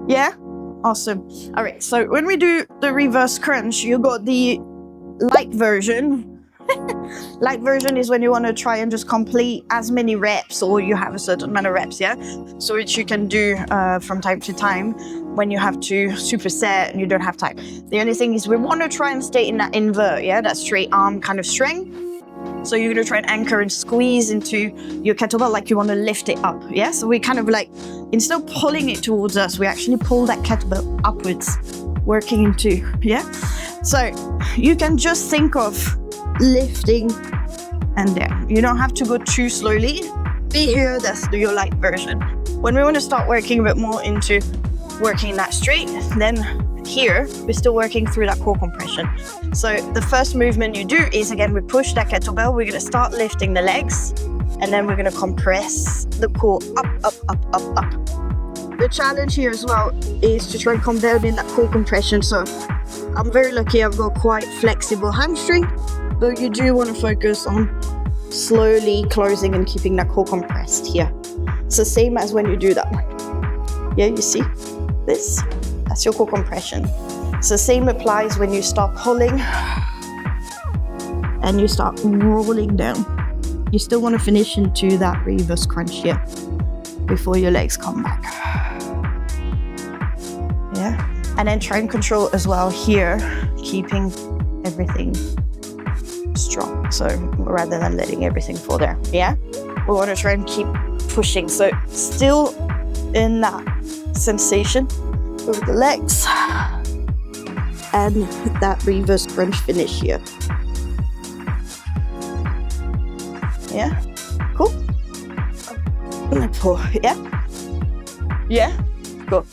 Yeah? Awesome. All right, so when we do the reverse crunch, you got the light version. Light version is when you want to try and just complete as many reps, or you have a certain amount of reps, yeah? So which you can do from time to time when you have to superset and you don't have time. The only thing is we want to try and stay in that invert, yeah? That straight arm kind of strength. So you're gonna try and anchor and squeeze into your kettlebell like you want to lift it up, yeah? So we kind of like, instead of pulling it towards us, we actually pull that kettlebell upwards, working into, yeah? So you can just think of lifting and there. You don't have to go too slowly. Be here, that's your light version. When we want to start working a bit more into working that straight, then here, we're still working through that core compression. So the first movement you do is, again, we push that kettlebell, we're gonna start lifting the legs, and then we're gonna compress the core up, up, up, up, up. The challenge here as well is to try and come down in that core compression. So I'm very lucky I've got quite flexible hamstring, but you do wanna focus on slowly closing and keeping that core compressed here. It's the same as when you do that one. Yeah, you see this? That's your core compression. So same applies when you start pulling and you start rolling down. You still want to finish into that reverse crunch here before your legs come back. Yeah, and then try and control as well here, keeping everything strong. So rather than letting everything fall there, yeah? We want to try and keep pushing. So still in that sensation with the legs and that reverse crunch finish here. Yeah, cool. Yeah, yeah, cool.